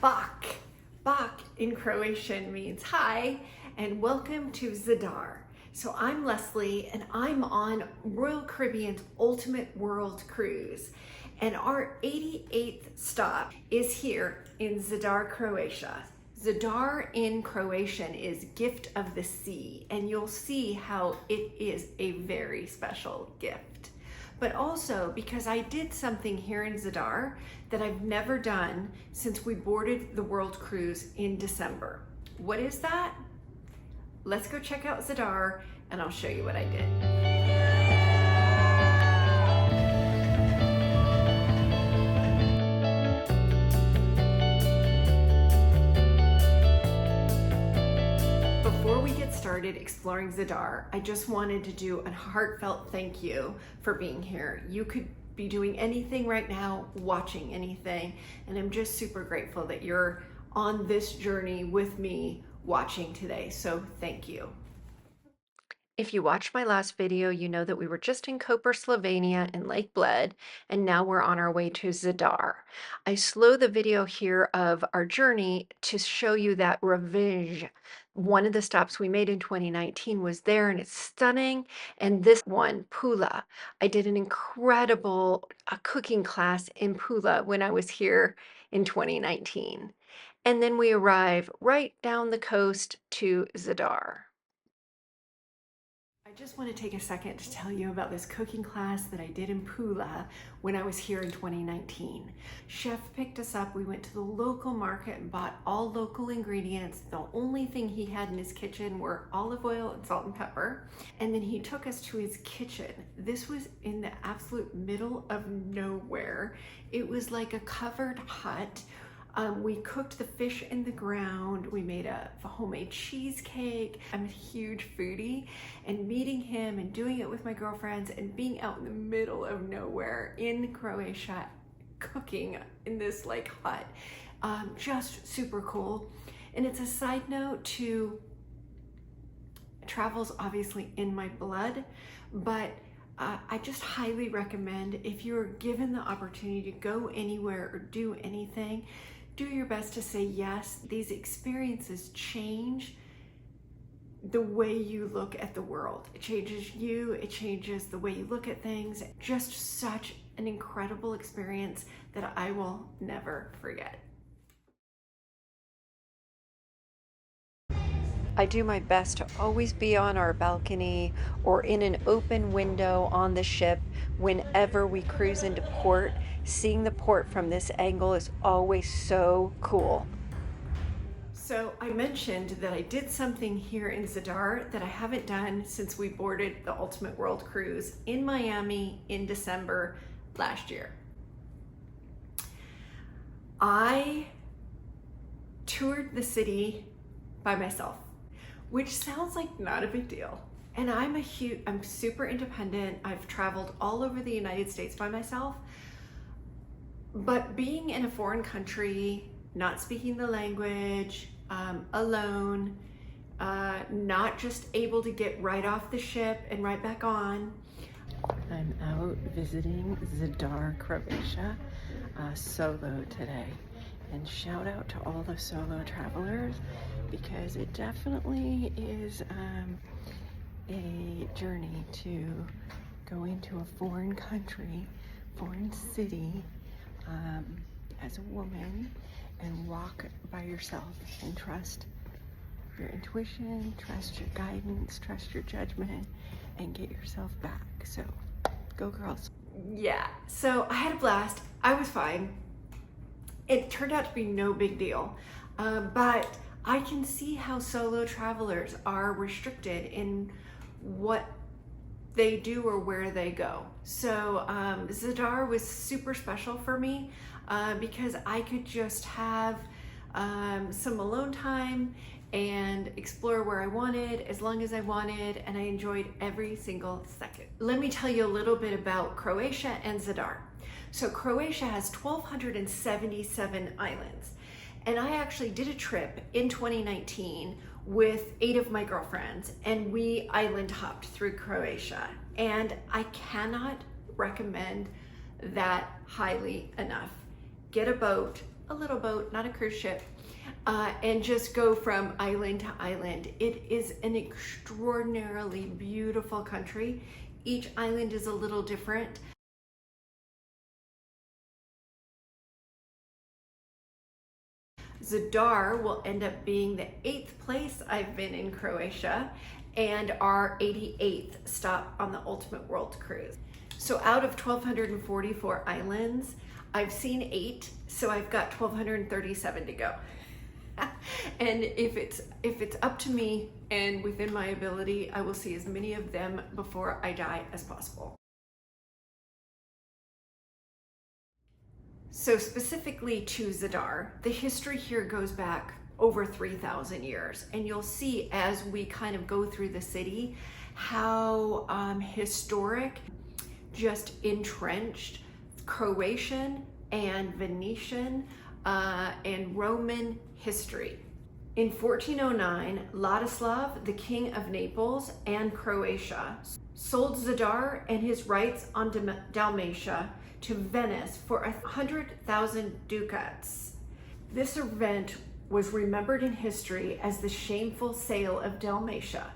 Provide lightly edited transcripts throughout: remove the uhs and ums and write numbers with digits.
Bak. Bak in Croatian means hi, and welcome to Zadar. So I'm Leslie, and I'm on Royal Caribbean's Ultimate World Cruise. And our 88th stop is here in Zadar, Croatia. Zadar in Croatian is gift of the sea, and you'll see how it is a very special gift. But also because I did something here in Zadar that I've never done since we boarded the World Cruise in December. What is that? Let's go check out Zadar and I'll show you what I did. Before we get started exploring Zadar, I just wanted to do a heartfelt thank you for being here. You could be doing anything right now, watching anything, and I'm just super grateful that you're on this journey with me watching today, so thank you. If you watched my last video, you know that we were just in Koper, Slovenia in Lake Bled, and now we're on our way to Zadar. I slowed the video here of our journey to show you that revenge. One of the stops we made in 2019 was there, and it's stunning. And this one, Pula, I did an incredible cooking class in Pula when I was here in 2019. And then we arrive right down the coast to Zadar. I just want to take a second to tell you about this cooking class that I did in Pula when I was here in 2019. Chef picked us up, we went to the local market and bought all local ingredients. The only thing he had in his kitchen were olive oil and salt and pepper. And then he took us to his kitchen. This was in the absolute middle of nowhere. It was like a covered hut. We cooked the fish in the ground. We made a homemade cheesecake. I'm a huge foodie, and meeting him and doing it with my girlfriends and being out in the middle of nowhere in Croatia, cooking in this like hut, just super cool. And it's a side note to travel's obviously in my blood, but I just highly recommend if you're given the opportunity to go anywhere or do anything, do your best to say yes. These experiences change the way you look at the world. It changes you, it changes the way you look at things. Just such an incredible experience that I will never forget. I do my best to always be on our balcony or in an open window on the ship whenever we cruise into port. Seeing the port from this angle is always so cool. So I mentioned that I did something here in Zadar that I haven't done since we boarded the Ultimate World Cruise in Miami in December last year. I toured the city by myself, which sounds like not a big deal. And I'm super independent. I've traveled all over the United States by myself. But being in a foreign country, not speaking the language, alone, not just able to get right off the ship and right back on. I'm out visiting Zadar, Croatia, solo today. And shout out to all the solo travelers, because it definitely is a journey to go into a foreign country, foreign city, as a woman and walk by yourself and trust your intuition, trust your guidance, trust your judgment, and get yourself back. So go girls. Yeah, so I had a blast. I was fine. It turned out to be no big deal, but I can see how solo travelers are restricted in what they do or where they go. So Zadar was super special for me because I could just have some alone time and explore where I wanted, as long as I wanted, and I enjoyed every single second. Let me tell you a little bit about Croatia and Zadar. So Croatia has 1,277 islands, and I actually did a trip in 2019 with 8 of my girlfriends, and we island hopped through Croatia, and I cannot recommend that highly enough. Get a boat, a little boat, not a cruise ship, and just go from island to island. It is an extraordinarily beautiful country. Each island is a little different. Zadar will end up being the 8th place I've been in Croatia and our 88th stop on the Ultimate World Cruise. So out of 1,244 islands, I've seen 8, so I've got 1,237 to go. And if it's up to me and within my ability, I will see as many of them before I die as possible. So specifically to Zadar, the history here goes back over 3,000 years. And you'll see as we kind of go through the city, how historic, just entrenched Croatian and Venetian and Roman history. In 1409, Ladislav, the King of Naples and Croatia, sold Zadar and his rights on Dalmatia to Venice for 100,000 ducats. This event was remembered in history as the shameful sale of Dalmatia.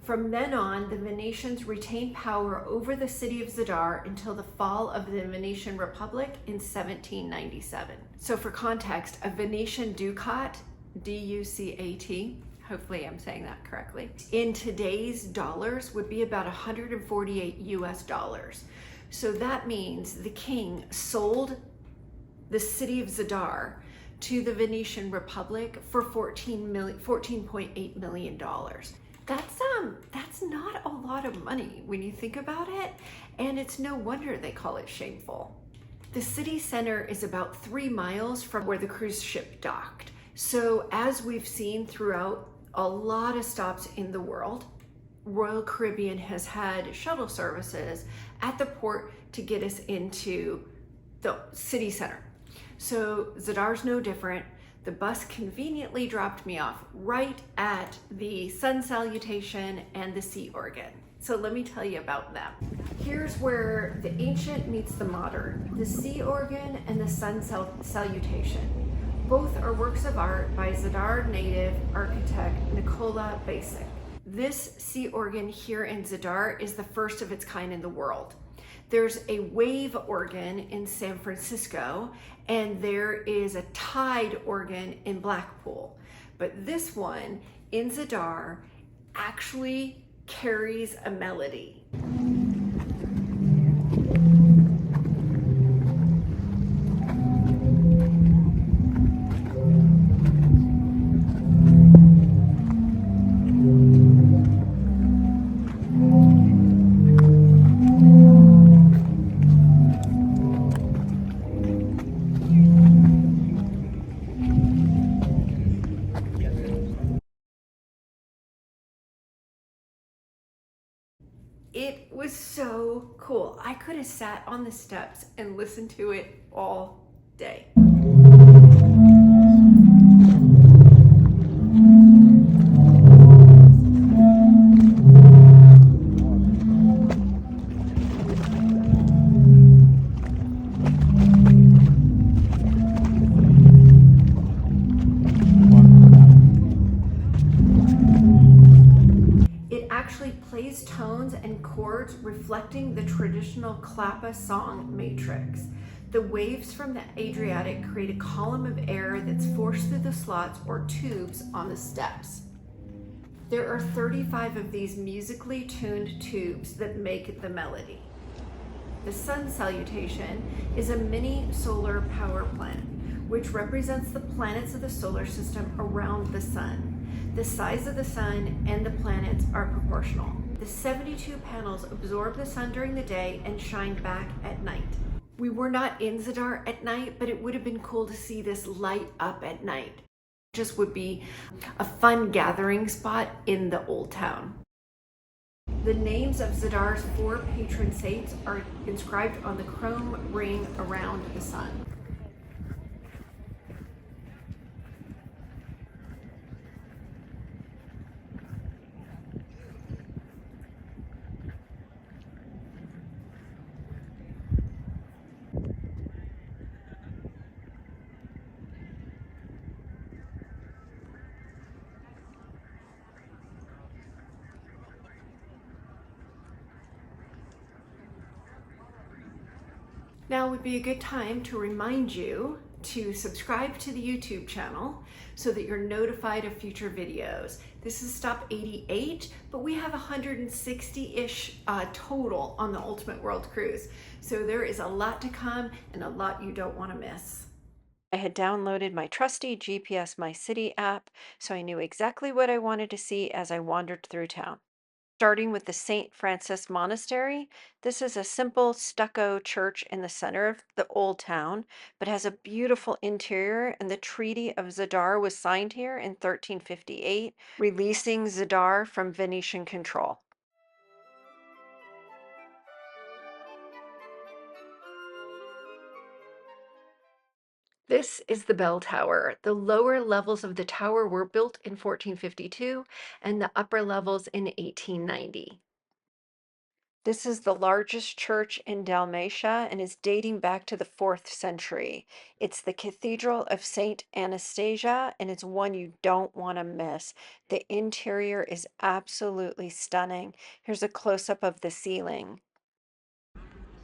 From then on, the Venetians retained power over the city of Zadar until the fall of the Venetian Republic in 1797. So for context, a Venetian ducat, D-U-C-A-T, hopefully I'm saying that correctly, in today's dollars would be about 148 US dollars. So that means the king sold the city of Zadar to the Venetian Republic for $14.8 million. That's not a lot of money when you think about it, and it's no wonder they call it shameful. The city center is about 3 miles from where the cruise ship docked. So as we've seen throughout a lot of stops in the world, Royal Caribbean has had shuttle services at the port to get us into the city center. So Zadar's no different. The bus conveniently dropped me off right at the sun salutation and the sea organ. So let me tell you about them. Here's where the ancient meets the modern, the sea organ and the sun salutation. Both are works of art by Zadar native architect Nikola Basic. This sea organ here in Zadar is the first of its kind in the world. There's a wave organ in San Francisco, and there is a tide organ in Blackpool. But this one in Zadar actually carries a melody. It was so cool. I could have sat on the steps and listened to it all day. Plays tones and chords reflecting the traditional clappa song matrix. The waves from the Adriatic create a column of air that's forced through the slots or tubes on the steps. There are 35 of these musically tuned tubes that make the melody. The sun salutation is a mini solar power plant, which represents the planets of the solar system around the sun. The size of the sun and the planets are proportional. The 72 panels absorb the sun during the day and shine back at night. We were not in Zadar at night, but it would have been cool to see this light up at night. It just would be a fun gathering spot in the old town. The names of Zadar's 4 patron saints are inscribed on the chrome ring around the sun. Now would be a good time to remind you to subscribe to the YouTube channel so that you're notified of future videos. This is stop 88, but we have 160-ish total on the Ultimate World Cruise. So there is a lot to come and a lot you don't want to miss. I had downloaded my trusty GPS My City app, so I knew exactly what I wanted to see as I wandered through town. Starting with the St. Francis Monastery, this is a simple stucco church in the center of the old town, but has a beautiful interior, and the Treaty of Zadar was signed here in 1358, releasing Zadar from Venetian control. This is the bell tower. The lower levels of the tower were built in 1452 and the upper levels in 1890. This is the largest church in Dalmatia and is dating back to the 4th century. It's the Cathedral of St. Anastasia, and it's one you don't want to miss. The interior is absolutely stunning. Here's a close-up of the ceiling.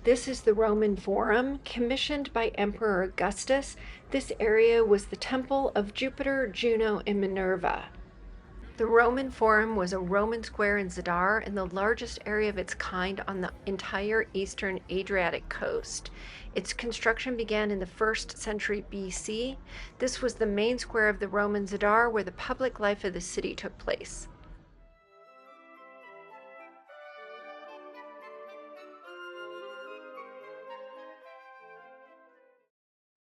This is the Roman Forum, commissioned by Emperor Augustus. This area was the temple of Jupiter, Juno, and Minerva. The Roman Forum was a Roman square in Zadar and the largest area of its kind on the entire eastern Adriatic coast. Its construction began in the 1st century BC. This was the main square of the Roman Zadar where the public life of the city took place.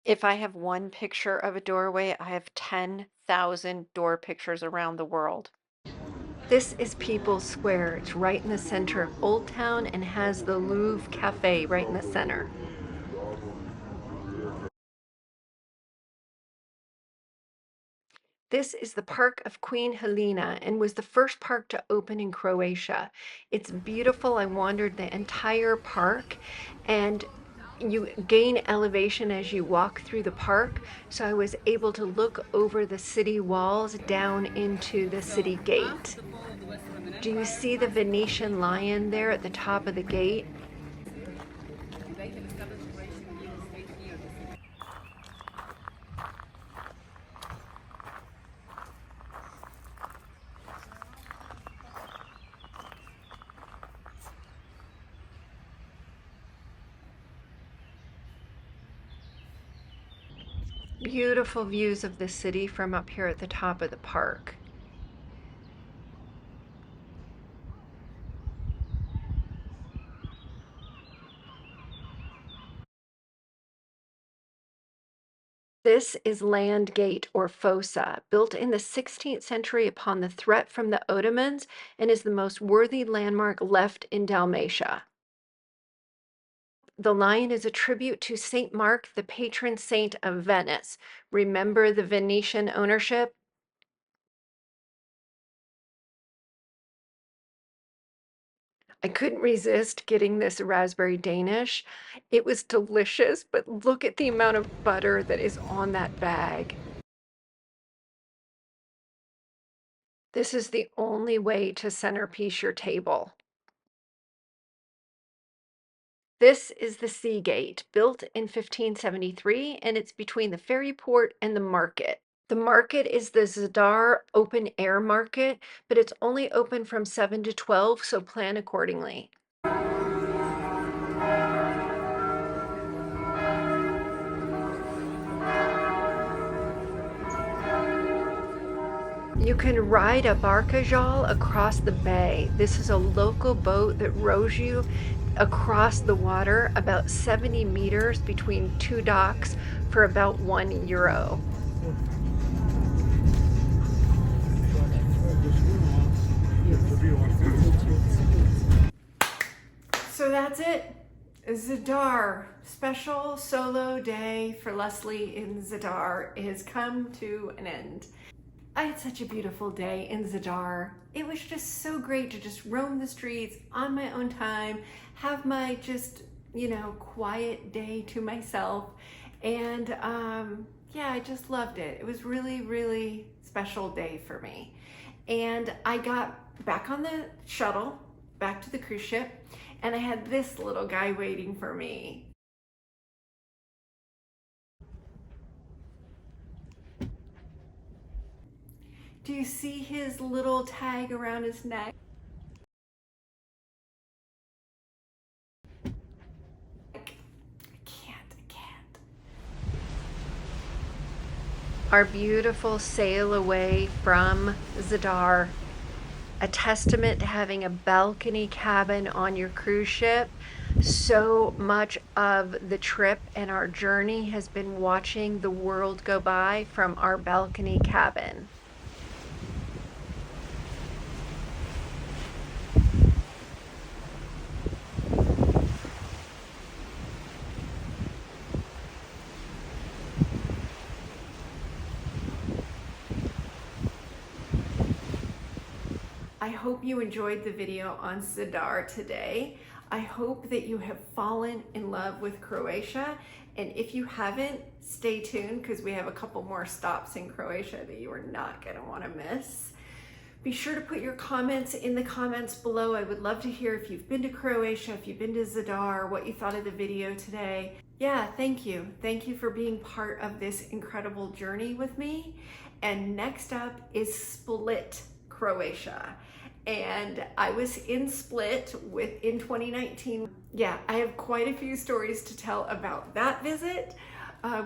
If I have one picture of a doorway, I have 10,000 door pictures around the world. This is People's Square. It's right in the center of Old Town and has the Louvre Cafe right in the center. This is the Park of Queen Helena and was the first park to open in Croatia. It's beautiful. I wandered the entire park and you gain elevation as you walk through the park. So I was able to look over the city walls down into the city gate. Do you see the Venetian lion there at the top of the gate? Beautiful views of the city from up here at the top of the park. This is Land Gate or Fossa, built in the 16th century upon the threat from the Ottomans and is the most worthy landmark left in Dalmatia. The lion is a tribute to Saint Mark, the patron saint of Venice. Remember the Venetian ownership? I couldn't resist getting this raspberry Danish. It was delicious, but look at the amount of butter that is on that bag. This is the only way to centerpiece your table. This is the Sea Gate, built in 1573, and it's between the ferry port and the market. The market is the Zadar open air market, but it's only open from 7 to 12, so plan accordingly. You can ride a barcajal across the bay. This is a local boat that rows you across the water about 70 meters between two docks for about €1. So that's it. Zadar, special solo day for Leslie in Zadar has come to an end. I had such a beautiful day in Zadar. It was just so great to just roam the streets on my own time, have my just, quiet day to myself. And yeah, I just loved it. It was really, really special day for me. And I got back on the shuttle, back to the cruise ship, and I had this little guy waiting for me. Do you see his little tag around his neck? I can't. Our beautiful sail away from Zadar, a testament to having a balcony cabin on your cruise ship. So much of the trip and our journey has been watching the world go by from our balcony cabin. I hope you enjoyed the video on Zadar today. I hope that you have fallen in love with Croatia. And if you haven't, stay tuned because we have a couple more stops in Croatia that you are not going to want to miss. Be sure to put your comments in the comments below. I would love to hear if you've been to Croatia, if you've been to Zadar, what you thought of the video today. Yeah, thank you. Thank you for being part of this incredible journey with me. And next up is Split, Croatia. And I was in Split in 2019. Yeah, I have quite a few stories to tell about that visit.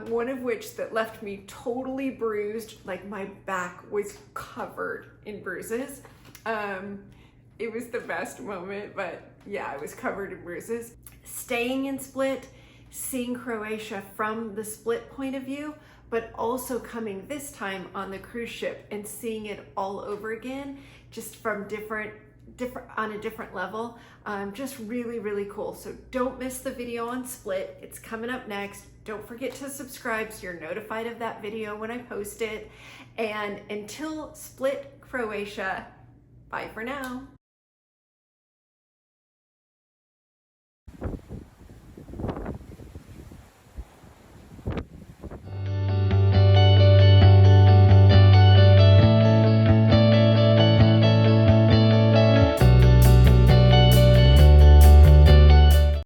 One of which that left me totally bruised, like my back was covered in bruises. It was the best moment, but yeah, I was covered in bruises. Staying in Split, seeing Croatia from the Split point of view, but also coming this time on the cruise ship and seeing it all over again, just from on a different level. Just really, really cool. So don't miss the video on Split. It's coming up next. Don't forget to subscribe so you're notified of that video when I post it. And until Split, Croatia, bye for now.